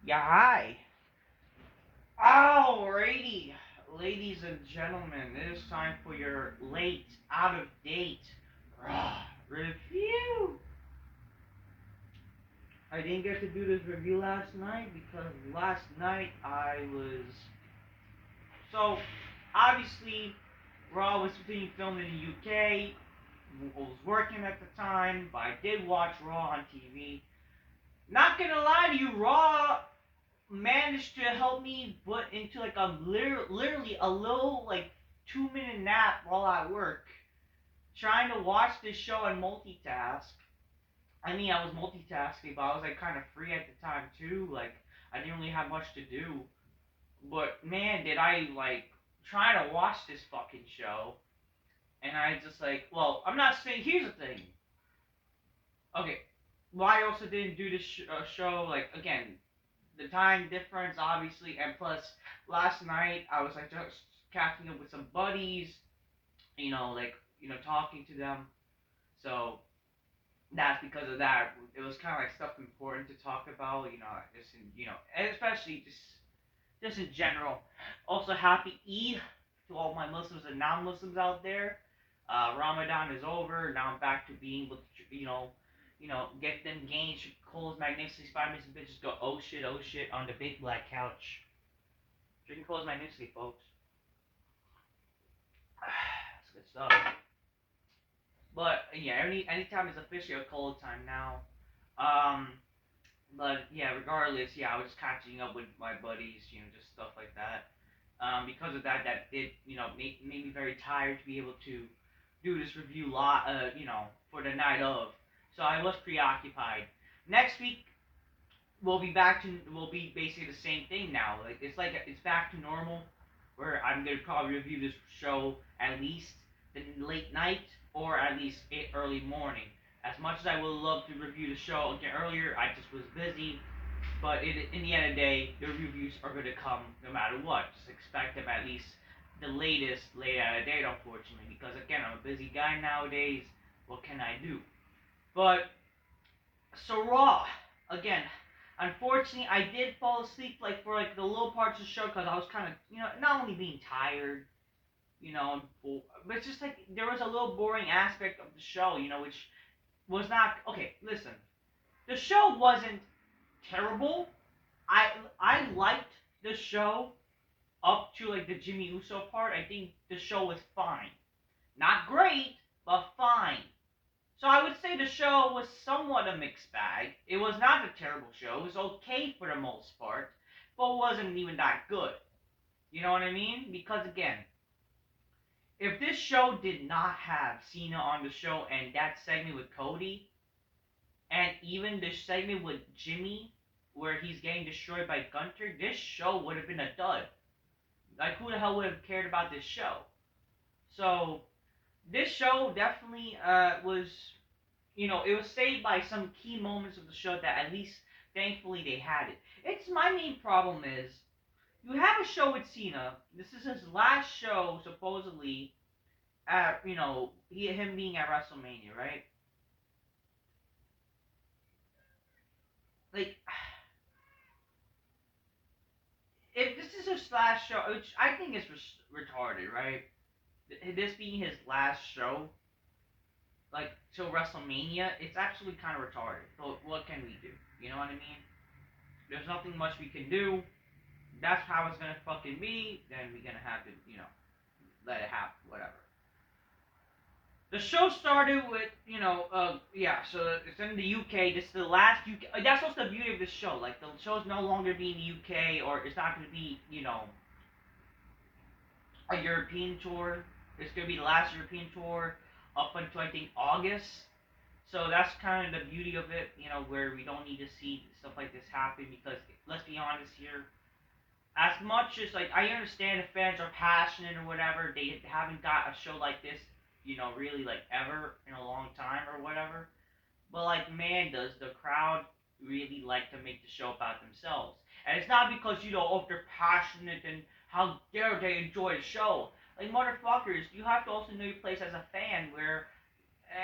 Yeah, hi. Alrighty, ladies and gentlemen, it is time for your late, out of date raw review. I didn't get to do this review last night because last night I was so obviously Raw was being filmed in the UK. I was working at the time, but I did watch Raw on TV. Not gonna lie to you, Raw managed to help me put into like a literally a little like 2 minute nap while I work, trying to watch this show and multitask. I mean, I was multitasking, but I was like kind of free at the time too. Like I didn't really have much to do. But man, did I like trying to watch this fucking show, and I just like, well, I'm not saying. Here's the thing. Okay, why I also didn't do this show like again the time difference, obviously, and plus last night I was like just catching up with some buddies, like talking to them. So that's because of that. It was kind of like stuff important to talk about, just in, and especially just in general. Also, happy Eid to all my Muslims and non-Muslims out there. Ramadan is over. Now I'm back to being able to, get them gains, clothes, magnificently inspired me some bitches go, oh shit, on the big black couch. Drinking clothes magnificently, folks. That's good stuff. But yeah, anytime is officially a cold time now. Um, but yeah, regardless, yeah, I was catching up with my buddies, just stuff like that. Because of that, that did, made me very tired to be able to do this review for the night of. So I was preoccupied. Next week, we'll be basically the same thing now. Like it's back to normal, where I'm gonna probably review this show at least the late night or at least early morning. As much as I would love to review the show again earlier, I just was busy. But in the end of the day, the reviews are gonna come no matter what. Just expect them at least the latest late out of date, unfortunately, because again I'm a busy guy nowadays. What can I do? But so Raw again. Unfortunately, I did fall asleep like for like the little parts of the show because I was kind of not only being tired, but it's just like there was a little boring aspect of the show, which was not okay. Listen, the show wasn't terrible. I I liked the show up to like the Jimmy Uso part. I think the show was fine, not great, but fine. So I would say the show was somewhat a mixed bag. It was not a terrible show. It was okay for the most part, but wasn't even that good. You know what I mean? Because again, if this show did not have Cena on the show and that segment with Cody, and even the segment with Jimmy, where he's getting destroyed by Gunter, this show would have been a dud. Like, who the hell would have cared about this show? So, this show definitely was it was saved by some key moments of the show that at least thankfully they had it. It's my main problem is you have a show with Cena. This is his last show supposedly at him being at WrestleMania, right? Like if this is his last show, which I think is retarded, right? This being his last show, like till WrestleMania, it's actually kind of retarded. But what can we do? You know what I mean? There's nothing much we can do. That's how it's gonna fucking be, then we're gonna have to, let it happen, whatever. The show started with, yeah, so it's in the UK. This is the last UK. That's what's the beauty of this show. Like, the show's no longer being the UK, or it's not gonna be, a European tour. It's gonna be the last European tour up until I think August. So that's kind of the beauty of it, where we don't need to see stuff like this happen because let's be honest here, as much as like I understand if fans are passionate or whatever, they haven't got a show like this, really like ever in a long time or whatever. But like, man, does the crowd really like to make the show about themselves? And it's not because if they're passionate and how dare they enjoy the show. Like, motherfuckers, you have to also know your place as a fan.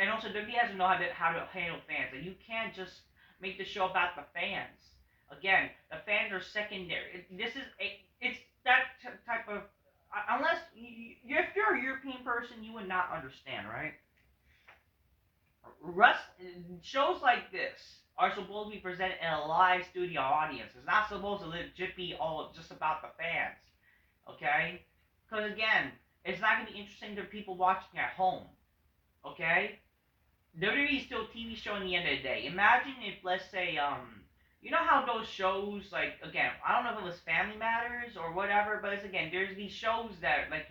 And also WWE has to know how to handle fans. Like, you can't just make the show about the fans. Again, the fans are secondary. It's that type of unless if you're a European person, you would not understand, right? Rust shows like this are supposed to be presented in a live studio audience. It's not supposed to legit be all just about the fans, okay? Because again, it's not gonna be interesting to people watching at home, okay? WWE is still a TV show in the end of the day. Imagine if, let's say, you know how those shows, like, again, I don't know if it was Family Matters or whatever, but it's, again, there's these shows that, like,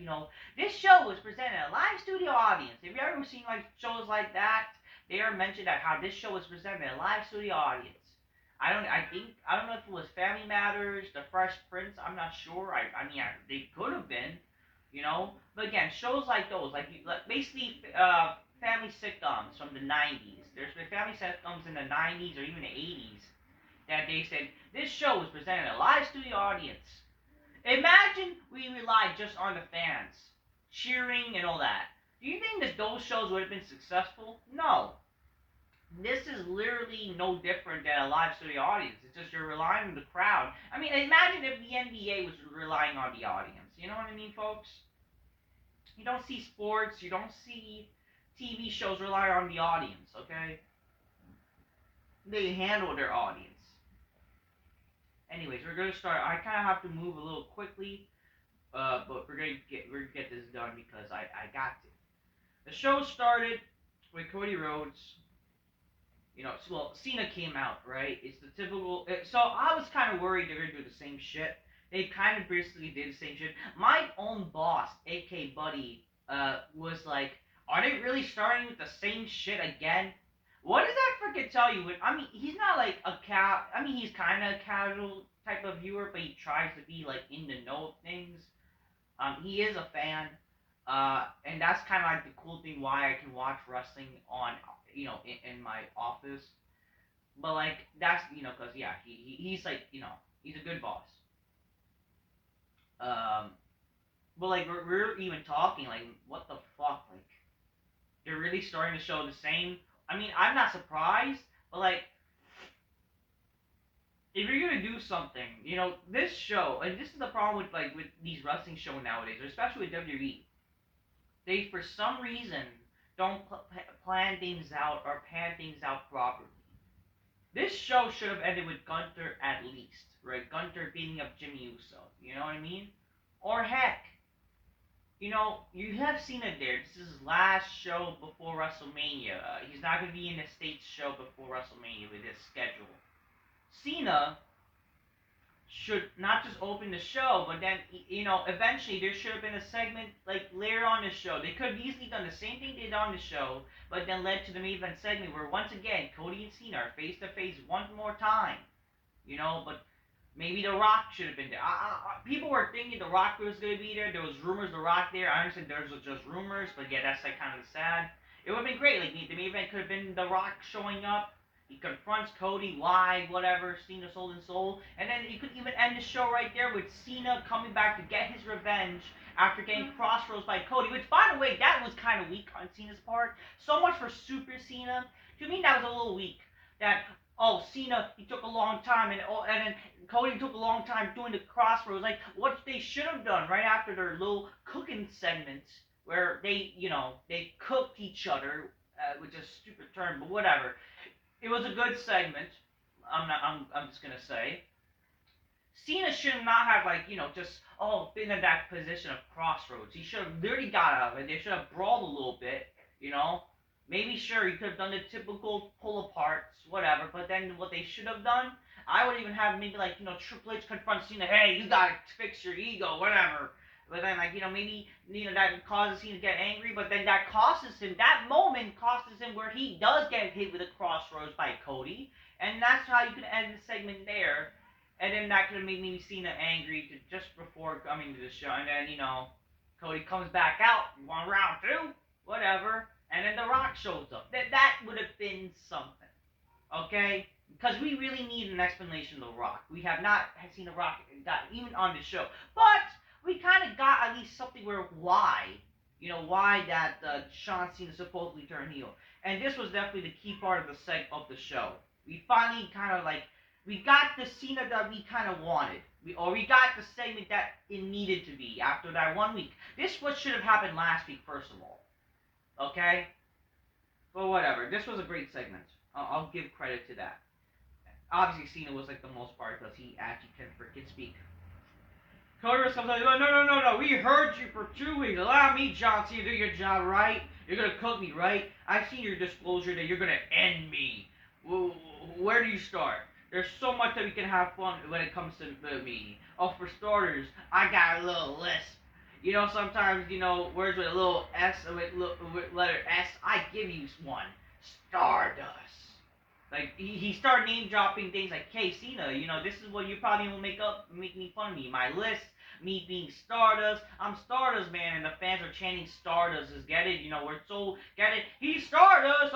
this show was presented in a live studio audience. Have you ever seen, like, shows like that? They are mentioned that how this show was presented in a live studio audience. I don't know if it was Family Matters, The Fresh Prince, I'm not sure. They could have been, but again, shows like those, like basically, family sitcoms from the 90s. There's been family sitcoms in the 90s or even the 80s that they said this show was presented in a live studio audience. Imagine we relied just on the fans cheering and all that. Do you think that those shows would have been successful? No. This is literally no different than a live studio audience. It's just you're relying on the crowd. I mean, imagine if the NBA was relying on the audience. You know what I mean, folks? You don't see sports. You don't see TV shows rely on the audience. Okay, they handle their audience. Anyways, we're gonna start. I kind of have to move a little quickly, but we're gonna get this done because I got to. The show started with Cody Rhodes. Cena came out, right? It's the typical. So I was kind of worried they're gonna do the same shit. They kind of basically did the same shit. My own boss, aka Buddy, was like, "Are they really starting with the same shit again?" What does that freaking tell you? I mean, he's not like a cat. I mean, he's kind of a casual type of viewer, but he tries to be like in the know of things. He is a fan, and that's kind of like the cool thing why I can watch wrestling on, in my office. But like that's because yeah, he's like he's a good boss. Um, but like we're even talking like what the fuck, like they're really starting to show the same. I mean, I'm not surprised, but like if you're gonna do something, this show, and this is the problem with with these wrestling shows nowadays, especially with WWE. They for some reason don't plan things out or pan things out properly. This show should have ended with Gunter at least, right? Gunter beating up Jimmy Uso. You know what I mean? Or heck, you have Cena there. This is his last show before WrestleMania. He's not going to be in the States show before WrestleMania with his schedule. Cena should not just open the show, but then, eventually there should have been a segment, like, later on the show. They could have easily done the same thing they did on the show, but then led to the main event segment where, once again, Cody and Cena are face-to-face one more time. But maybe The Rock should have been there. People were thinking The Rock was going to be there. There was rumors The Rock there. I understand there was just rumors, but yeah, that's like kind of sad. It would have been great. Like the main event could have been The Rock showing up. He confronts Cody live, whatever, Cena soul and soul, and then you could even end the show right there with Cena coming back to get his revenge after getting crossroads by Cody. Which, by the way, that was kind of weak on Cena's part. So much for Super Cena. To me, that was a little weak. That Cena, he took a long time, and then Cody took a long time doing the crossroads. Like, what they should have done right after their little cooking segments, where they cooked each other, which is a stupid term, but whatever. It was a good segment. I'm just gonna say. Cena should not have just been in that position of crossroads. He should have literally got out of it. They should have brawled a little bit. Maybe sure he could have done the typical pull aparts, whatever. But then what they should have done, I would even have maybe Triple H confront Cena. Hey, you gotta fix your ego, whatever. But then maybe that causes him to get angry. But then that moment causes him where he does get hit with a crossroads by Cody, and that's how you can end the segment there. And then that could have made me Cena angry just before coming to the show. And then Cody comes back out, one round two, whatever. And then The Rock shows up. That would have been something, okay? Because we really need an explanation of The Rock. We have not seen The Rock even on the show, but we kind of got at least something where why that John Cena supposedly turned heel, and this was definitely the key part of the show. We finally kind of We got the Cena that we kind of wanted. We got the segment that it needed to be after that 1 week. This what should have happened last week, first of all. Okay? But whatever. This was a great segment. I'll give credit to that. Obviously, Cena was like the most part because he actually can freaking speak. Cody Rhodes comes out and goes, no. We heard you for 2 weeks. Allow me, John Cena, to do your job, right? You're going to cook me, right? I've seen your disclosure that you're going to end me. Where do you start? There's so much that we can have fun when it comes to me. Oh, for starters, I got a little lisp. Sometimes, words with a little S, with letter S, I give you one. Stardust. Like, he started name dropping things like, hey, Cena, this is what you probably will make me fun of me. My list, me being Stardust. I'm Stardust, man, and the fans are chanting Stardust. Get it? Get it? He's Stardust,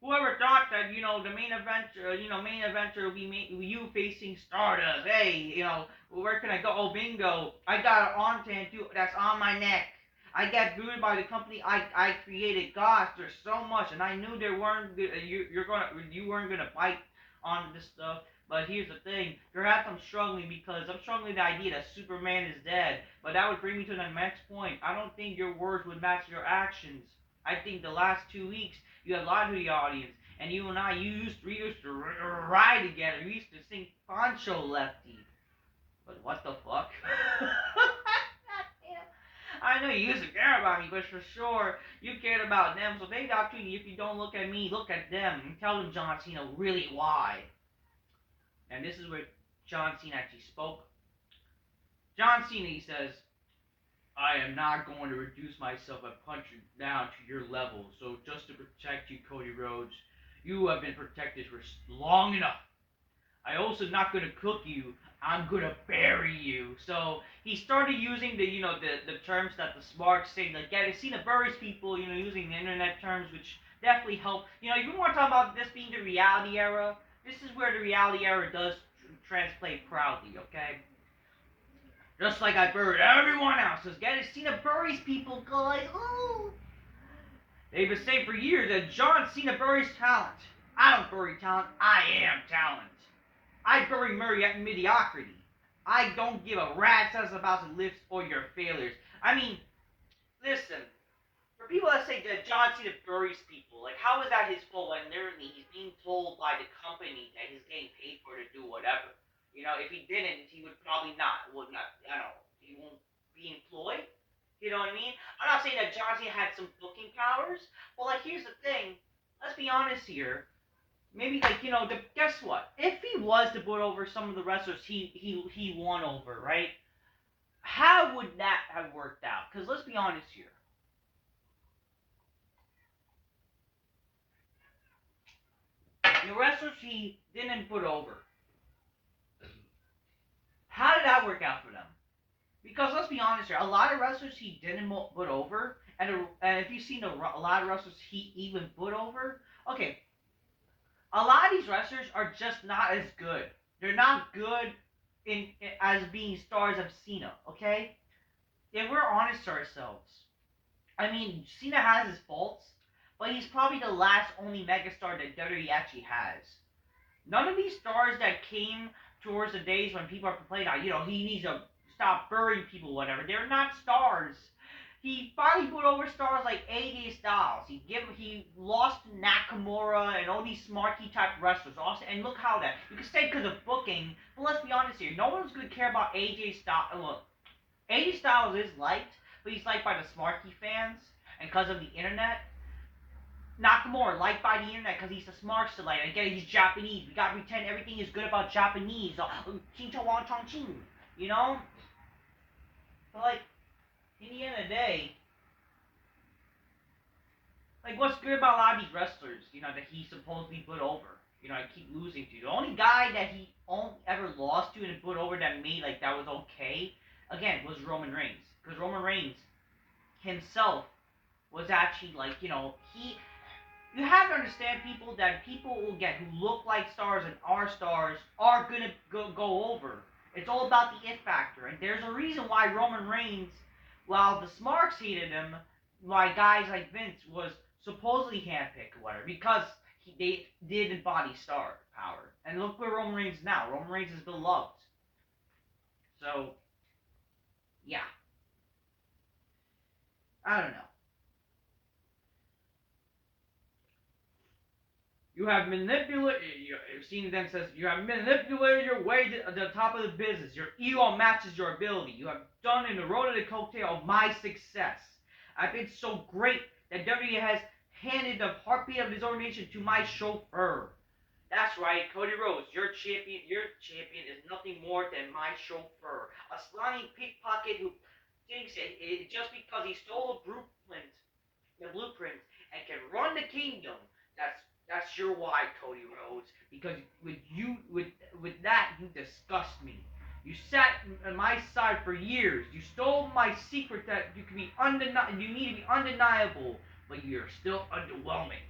Whoever thought that, the main eventer will be you facing Stardust. Hey, where can I go? Oh, bingo. I got an arm tattoo that's on my neck. I get booed by the company I created. Gosh, there's so much, and I knew there weren't you weren't gonna bite on this stuff. But here's the thing: perhaps I'm struggling because I'm struggling with the idea that Superman is dead. But that would bring me to the next point. I don't think your words would match your actions. I think the last 2 weeks you have lied to the audience, and you and I we used to ride together. We used to sing Poncho Lefty. But what the fuck? I know you used to care about me, but for sure, you cared about them. So take the opportunity, if you don't look at me, look at them. And tell them John Cena really why. And this is where John Cena actually spoke. John Cena, he says, I am not going to reduce myself and punch you down to your level. So just to protect you, Cody Rhodes, you have been protected for long enough. I also not going to cook you. I'm going to bury you. So he started using the terms that the smarks say. Like, yeah, Cena buries people, using the internet terms, which definitely help. You want to talk about this being the reality era? This is where the reality era does translate proudly, okay? Just like I buried everyone else. Because Cena buries people, guys. Oh! They've been saying for years that John Cena buries talent. I don't bury talent. I am talent. I bury mediocrity. I don't give a rat's ass about the lifts or your failures. I mean, listen. For people that say that John Cena buries people, like, how is that his fault when literally he's being told by the company that he's getting paid for to do whatever? If he didn't, he would probably not. He won't be employed. You know what I mean? I'm not saying that John Cena had some booking powers, but, like, here's the thing. Let's be honest here. Maybe, like, guess what? If he was to put over some of the wrestlers he won over, right? How would that have worked out? Because let's be honest here. The wrestlers he didn't put over. How did that work out for them? Because let's be honest here, a lot of wrestlers he didn't put over, and if you've seen a lot of wrestlers he even put over, okay, a lot of these wrestlers are just not as good. They're not good as being stars of Cena, okay? If we're honest to ourselves, I mean, Cena has his faults, but he's probably the last only megastar that WWE actually has. None of these stars that came towards the days when people are complaining, he needs to stop burying people, whatever. They're not stars. He finally put over stars like AJ Styles. He lost Nakamura and all these smarky type wrestlers. Also, and look how that you can say because of booking, but let's be honest here. No one's gonna care about AJ Styles. Look, AJ Styles is liked, but he's liked by the smarky fans and because of the internet. Nakamura liked by the internet because he's the smart select. Again, he's Japanese. We gotta pretend everything is good about Japanese. But like, in the end of the day, like, what's good about a lot of these wrestlers, that he supposedly put over, I keep losing to. The only guy that he ever lost to and put over that made, like, that was okay, again, was Roman Reigns. Because Roman Reigns himself was actually, like, you have to understand people will get who look like stars and are stars are gonna go over. It's all about the it factor, and there's a reason why Roman Reigns, while the smarks hated him, why guys like Vince was supposedly handpicked or whatever, because they did embody star power. And look where Roman Reigns is now. Roman Reigns is beloved. So, yeah. I don't know. You have manipulated. Cena then says you have manipulated your way to the top of the business. Your ego matches your ability. You have done in the road to the coattail of my success. I've been so great that WWE has handed the heartbeat of his organization to my chauffeur. That's right, Cody Rhodes, your champion. Your champion is nothing more than my chauffeur, a slimy pickpocket who thinks just because he stole the blueprint, and can run the kingdom. That's your why, Cody Rhodes. Because with that you disgust me. You sat on my side for years. You stole my secret that you need to be undeniable, but you're still underwhelming.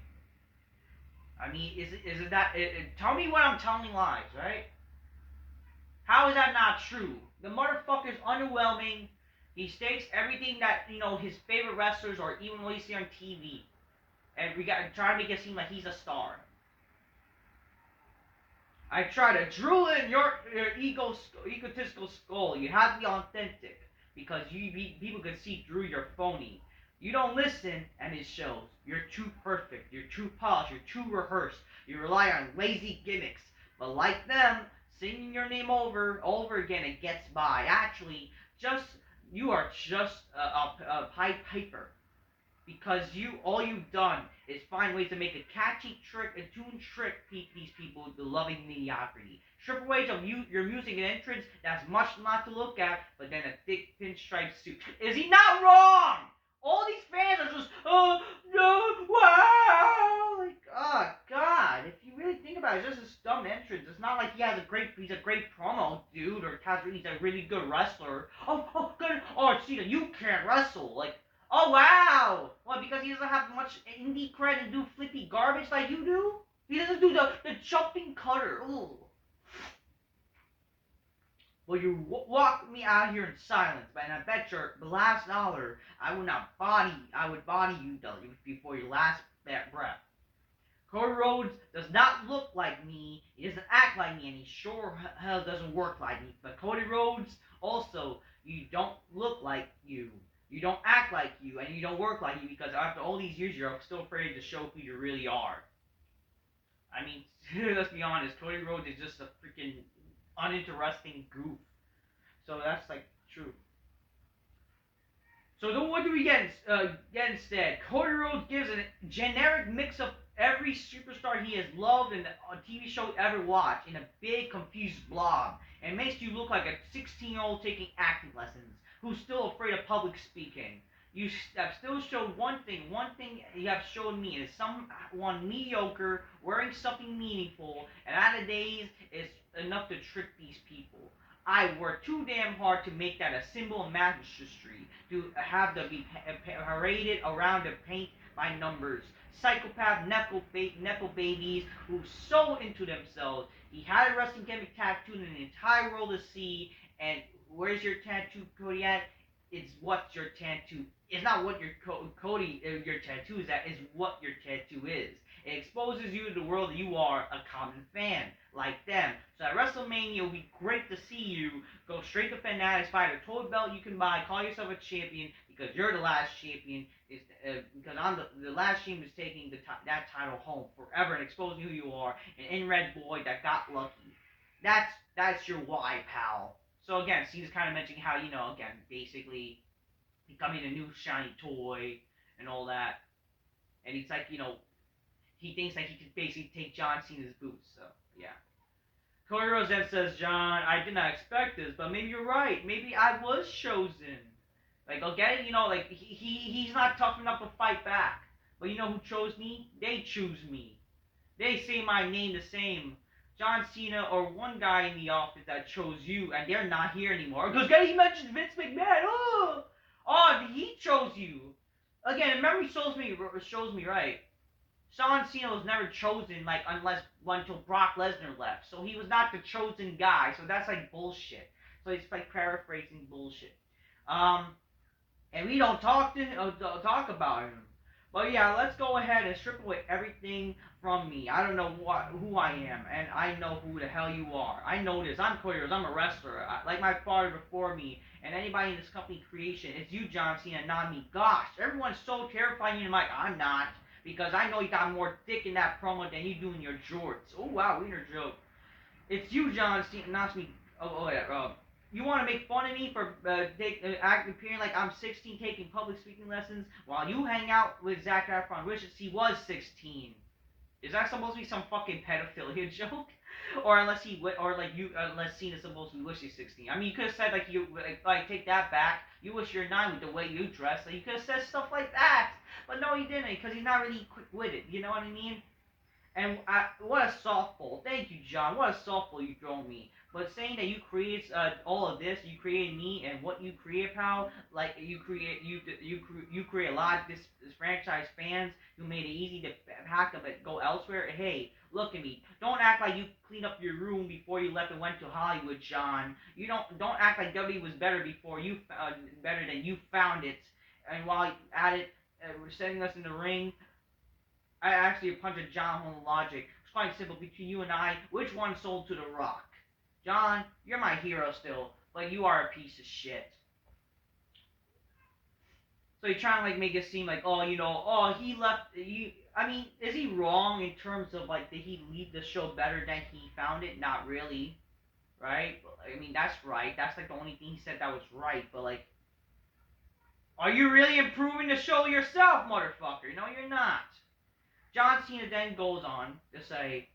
I mean, is it that? Tell me when I'm telling lies, right? How is that not true? The motherfucker's underwhelming. He states everything that his favorite wrestlers or even what you see on TV, and we got trying to make it seem like he's a star. I try to drill in your egotistical skull. You have to be authentic because people can see through your phony. You don't listen, and it shows. You're too perfect. You're too polished. You're too rehearsed. You rely on lazy gimmicks. But like them, singing your name over again, it gets by. Actually, you are just a pipe piper because all you've done is find ways to make a catchy trick, a tune trick these people with the loving mediocrity. Strip away of your music and entrance, that's much not to look at, but then a thick pinstripe suit. Is he not wrong? All these fans are just, oh, no, wow! Like, oh, God. If you really think about it, it's just a dumb entrance. It's not like he's a great promo dude, or he's a really good wrestler. Oh, good. Oh, Cena, you can't wrestle. Like, oh, wow! What, because he doesn't have much indie cred and do flippy garbage like you do? He doesn't do the jumping cutter. Ooh. Well, you walk me out here in silence, and I bet your last dollar I would body you before your last breath. Cody Rhodes does not look like me, he doesn't act like me, and he sure hell doesn't work like me. But Cody Rhodes, also, you don't look like you. You don't act like you, and you don't work like you, because after all these years, you're still afraid to show who you really are. I mean, let's be honest, Cody Rhodes is just a freaking uninteresting goof. So that's like true. So then what do we get instead? Cody Rhodes gives a generic mix of every superstar he has loved and a TV show ever watched in a big confused blob, and makes you look like a 16-year-old taking acting lessons who's still afraid of public speaking. You have still showed one thing you have shown me is someone mediocre wearing something meaningful, and out of days is enough to trick these people. I worked too damn hard to make that a symbol of majesty, to have to be paraded around and paint by numbers. Psychopath nepo babies who so into themselves. He had a wrestling gimmick tattooed in the entire world to see, and where's your tattoo, Cody, at? It's what your tattoo. It's not what your Cody your tattoo is at. It's what your tattoo is. It exposes you to the world that you are a common fan, like them. So at WrestleMania, it will be great to see you go straight to Fanatics, find a toy belt you can buy, call yourself a champion, because you're the last champion. Because I'm the last champion is taking that title home forever and exposing who you are, an in-red boy that got lucky. That's your why, pal. So again, Cena's kind of mentioning how, again, basically becoming a new shiny toy and all that. And he's like, he thinks that he could basically take John Cena's boots. So, yeah. Cody Rhodes then says, John, I did not expect this, but maybe you're right. Maybe I was chosen. Like, I'll get it, like, he's not tough enough to fight back. But you know who chose me? They choose me. They say my name the same. John Cena or one guy in the office that chose you, and they're not here anymore. Because he mentioned Vince McMahon. Oh, he chose you. Again, memory shows me right. John Cena was never chosen, like, until Brock Lesnar left. So he was not the chosen guy. So that's like bullshit. So it's like paraphrasing bullshit. And we don't talk about him. But yeah, let's go ahead and strip away everything from me. I don't know who I am, and I know who the hell you are. I know this. I'm Cody Rhodes. I'm a wrestler. Like my father before me, and anybody in this company creation. It's you, John Cena, not me. Gosh, everyone's so terrifying. You're like, I'm not. Because I know you got more dick in that promo than you do in your jorts. Oh, wow, wiener joke. It's you, John Cena, not me. Oh yeah, you want to make fun of me for appearing like I'm 16 taking public speaking lessons while you hang out with Zac Efron, wishes he was 16. Is that supposed to be some fucking pedophilia joke? Or unless unless Cena's supposed to be wish he's 16. I mean, you could have said like take that back. You wish you're 9 with the way you dress. Like, you could have said stuff like that. But no, he didn't, because he's not really quick witted. You know what I mean? And what a softball. Thank you, John. What a softball you throw me. But saying that you create all of this, you created me, and what you create, pal, like you create a lot of this franchise fans who made it easy to pack up and go elsewhere. Hey, look at me. Don't act like you cleaned up your room before you left and went to Hollywood, John. You don't act like WWE was better before you better than you found it. And while at it, we're setting us in the ring. I actually punched John home logic. It's quite simple. Between you and I, which one sold to The Rock? John, you're my hero still, but you are a piece of shit. So you're trying to like make it seem like, he left. I mean, is he wrong in terms of like, did he leave the show better than he found it? Not really, right? I mean, that's right. That's like the only thing he said that was right. But like, are you really improving the show yourself, motherfucker? No, you're not. John Cena then goes on to say,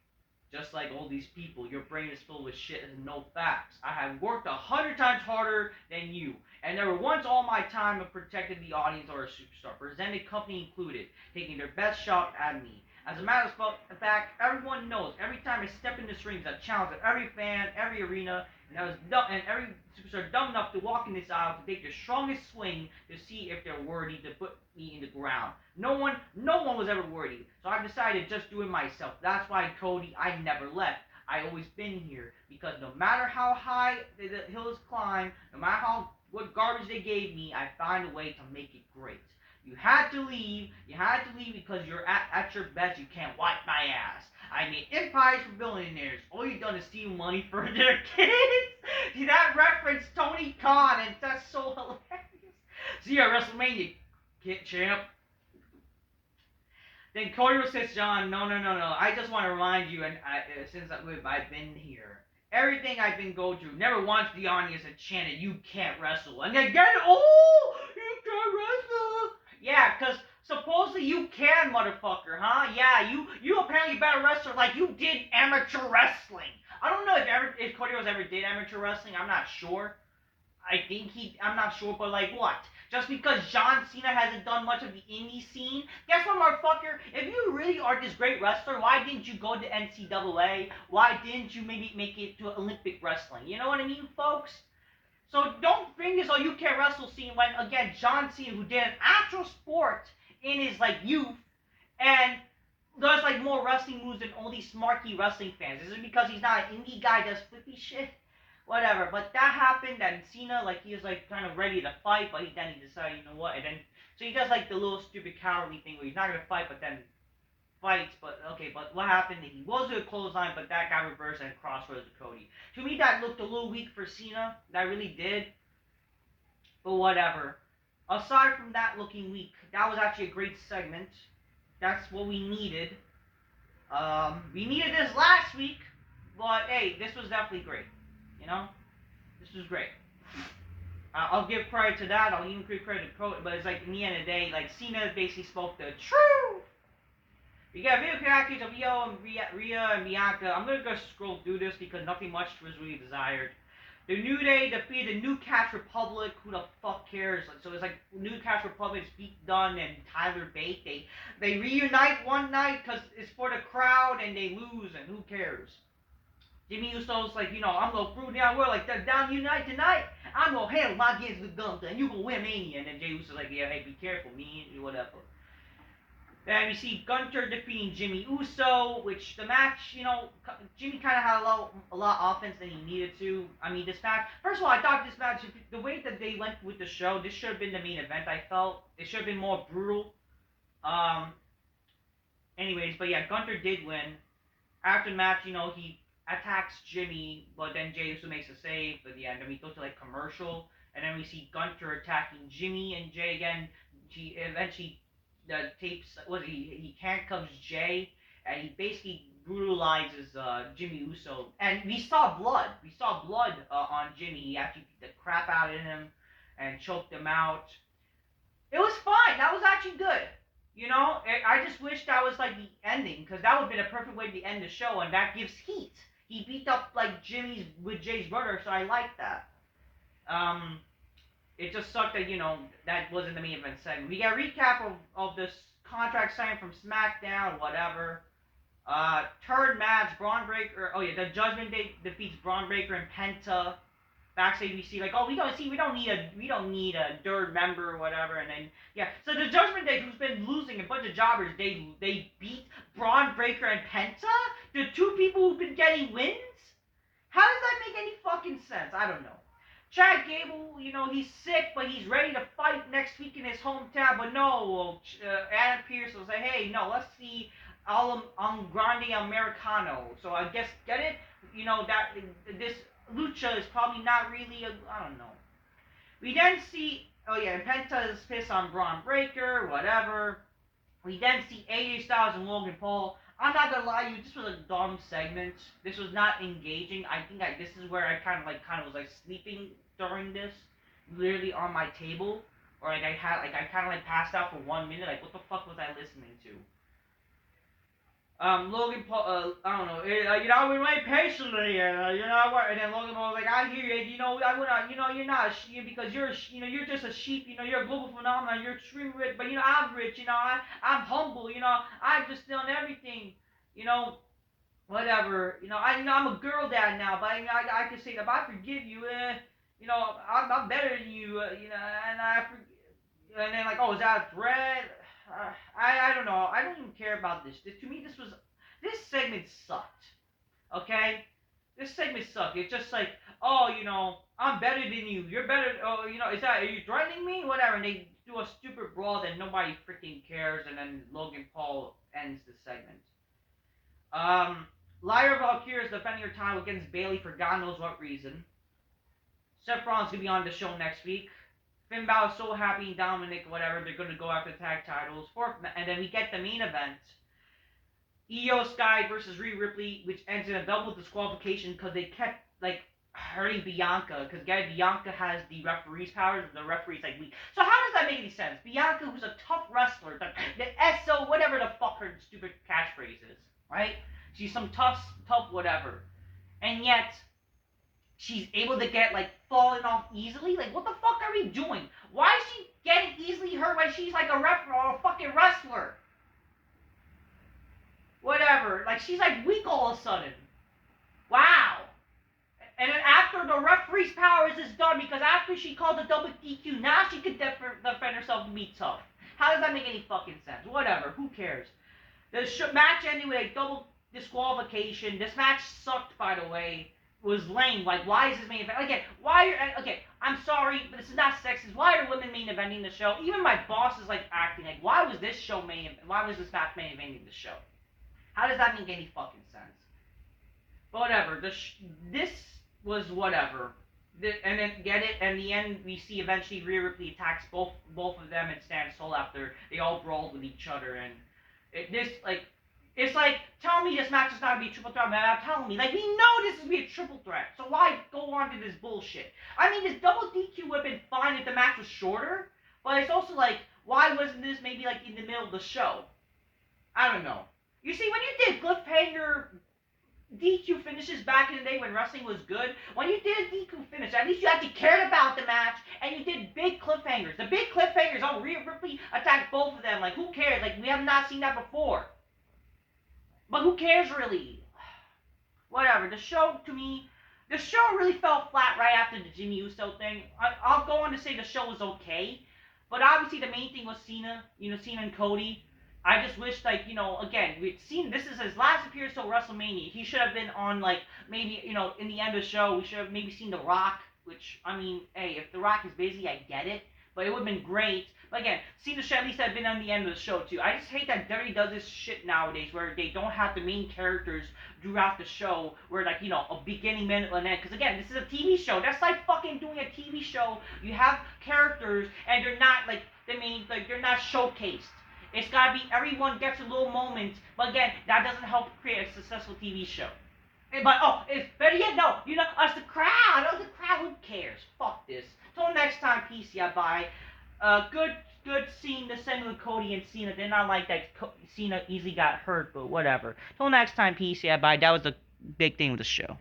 just like all these people, your brain is filled with shit and no facts. I have worked 100 times harder than you, and never once all my time have protected the audience or a superstar, presented company included, taking their best shot at me. As a matter of fact, everyone knows every time I step in this ring, it's a challenge of every fan, every arena, and every superstar dumb enough to walk in this aisle to take the strongest swing to see if they're worthy to put me in the ground. No one was ever worthy. So I've decided to just do it myself. That's why, Cody, I never left. I always been here, because no matter how high the hills climb, no matter what garbage they gave me, I find a way to make it great. You had to leave because you're at your best. You can't wipe my ass. I made empires for billionaires. All you've done is steal money for their kids. See, that reference Tony Khan, and that's so hilarious. See you at WrestleMania, champ. Then Cody says, John, no. I just want to remind you, and since I've been here, everything I've been going through, never once the audience had chanted, you can't wrestle. And again, you can't wrestle. Yeah, because supposedly you can, motherfucker, huh? Yeah, you apparently better wrestler like you did amateur wrestling. I don't know if Cody Rhodes ever did amateur wrestling. I'm not sure. I'm not sure, but like what? Just because John Cena hasn't done much of the indie scene? Guess what, motherfucker? If you really are this great wrestler, why didn't you go to NCAA? Why didn't you maybe make it to Olympic wrestling? You know what I mean, folks? So don't bring this you can't wrestle scene when, again, John Cena, who did an actual sport in his, like, youth, and does, like, more wrestling moves than all these smarky wrestling fans. Is it because he's not an indie guy, does flippy shit? Whatever, but that happened, and Cena, like, he was, like, kind of ready to fight, but then he decided, you know what, and then, so he does, like, the little stupid cowardly thing where he's not gonna fight, but then fights, but what happened, he was a clothesline, but that got reversed and crossroads to Cody. To me, that looked a little weak for Cena, that really did, but whatever. Aside from that looking weak, that was actually a great segment. That's what we needed. We needed this last week, but hey, this was definitely great. You know, this was great. I'll give credit to that. I'll even give credit to Cody, but it's like in the end of the day, like Cena basically spoke the truth. We got a video package of Rhea and Bianca. I'm gonna go scroll through this because nothing much was really desired. The New Day defeated the New Catch Republic. Who the fuck cares? So it's like New Catch Republic's Pete Dunne and Tyler Bate. They reunite one night because it's for the crowd, and they lose, and who cares? Jimmy Uso's like, I'm gonna prove down world like that down unite tonight. I'm gonna handle my kids with Gunther, and you gonna win Mania. And then Jey Uso's like, yeah, hey, be careful, me, whatever. Then we see Gunther defeating Jimmy Uso, which the match, Jimmy kind of had a lot of offense than he needed to. I mean, this match, first of all, I thought this match, the way that they went with the show, this should have been the main event, I felt. It should have been more brutal. Anyways, but yeah, Gunther did win. After the match, he attacks Jimmy, but then Jey Uso makes a save at the end. And we go to like commercial, and then we see Gunther attacking Jimmy and Jey again. He eventually tapes what he handcuffs Jey, and he basically brutalizes Jimmy Uso. And we saw blood. We saw blood on Jimmy. He actually beat the crap out of him and choked him out. It was fine. That was actually good. I just wish that was like the ending, because that would have been a perfect way to end the show, and that gives heat. He beat up like Jimmy's with Jay's brother, so I like that. Um, it just sucked that that wasn't the main event segment. We got a recap of this contract signing from SmackDown, whatever. Third match, Braun Breaker. Oh yeah, the Judgment Day defeats Braun Breaker and Penta. Backstage we see like, oh, we don't need a third member or whatever, and then yeah, so the Judgment Day, who's been losing a bunch of jobbers, they beat Braun Breaker and Penta, the two people who've been getting wins. How does that make any fucking sense? I don't know. Chad Gable, he's sick, but he's ready to fight next week in his hometown. But no, Adam Pearce will say, hey, no, let's see Grande Americano. So I guess, get it? That this Lucha is probably not really I don't know. We then see, oh yeah, and Penta is pissed on Braun Breaker, whatever. We then see AJ Styles and Logan Paul. I'm not gonna lie to you, this was a dumb segment. This was not engaging. I think this is where I kind of was sleeping during this, literally on my table, or I kind of passed out for 1 minute. Like, what the fuck was I listening to? Logan Paul, I don't know, we wait patiently, and then Logan Paul was like, I hear you, I would not, you're not a sheep, because you're just a sheep, you're a global phenomenon, you're extremely rich, but, I'm rich, I'm humble, I've just done everything, whatever, I'm a girl dad now, but, I can say that, but I forgive you, I'm better than you, and then, like, oh, is that a threat? I don't know. I don't even care about this. To me, this segment sucked. Okay? This segment sucked. It's just like, oh, I'm better than you. You're better. Oh, are you threatening me? Whatever. And they do a stupid brawl that nobody freaking cares, and then Logan Paul ends the segment. Lyra Valkyria is defending her title against Bayley for God knows what reason. Seth Rollins gonna be on the show next week. Finn Balor's so happy, Dominic, whatever, they're going to go after the tag titles. And then we get the main event. Io Sky versus Rhea Ripley, which ends in a double disqualification because they kept, hurting Bianca. Because, Bianca has the referee's powers, and the referee's, weak. So how does that make any sense? Bianca, who's a tough wrestler, the SO, whatever the fuck her stupid catchphrase is, right? She's some tough whatever. And yet, she's able to get, falling off easily? What the fuck are we doing? Why is she getting easily hurt when she's, a referee or a fucking wrestler? Whatever. She's, weak all of a sudden. Wow. And then after the referee's powers is done, because after she called the double DQ, now she can defend herself and be tough. How does that make any fucking sense? Whatever. Who cares? The match ended with a double disqualification. This match sucked, by the way. Was lame. Why is this main event? Again, I'm sorry, but this is not sexist. Why are women main eventing the show? Even my boss is, acting why was this show why was this match main eventing the show? How does that make any fucking sense? But whatever. This was whatever. And then, get it? And in the end, we see eventually Rhea Ripley attacks both of them and stands tall after they all brawled with each other. And it's tell me this match is not going to be a triple threat, man. Tell me. We know this is going to be a triple threat. So why go on to this bullshit? I mean, this double DQ would have been fine if the match was shorter. But it's also why wasn't this maybe in the middle of the show? I don't know. You see, when you did cliffhanger DQ finishes back in the day when wrestling was good, when you did a DQ finish, at least you actually cared about the match, and you did big cliffhangers. The big cliffhangers, oh, Rhea Ripley attacked both of them. Who cares? We have not seen that before. But who cares, really? Whatever. The show really fell flat right after the Jimmy Uso thing. I'll go on to say the show was okay. But obviously the main thing was Cena. Cena and Cody. I just wish, again, we'd seen, this is his last appearance till WrestleMania. He should have been on, maybe, in the end of the show, we should have maybe seen The Rock. Which, I mean, hey, if The Rock is busy, I get it. But it would have been great. But again, Cena should at least have been on the end of the show too. I just hate that WWE does this shit nowadays where they don't have the main characters throughout the show, where like a beginning, middle, and end. Because again, this is a TV show. That's like fucking doing a TV show. You have characters and they're not like they're not showcased. It's gotta be everyone gets a little moment. But again, that doesn't help create a successful TV show. But it's better yet, no. Us the crowd. Us the crowd. Who cares? Fuck this. Till next time, peace. Yeah, bye. Good seeing the segment with Cody and Cena. They're not like that. Cena easily got hurt, but whatever. Till next time, peace. Yeah, bye. That was the big thing with the show.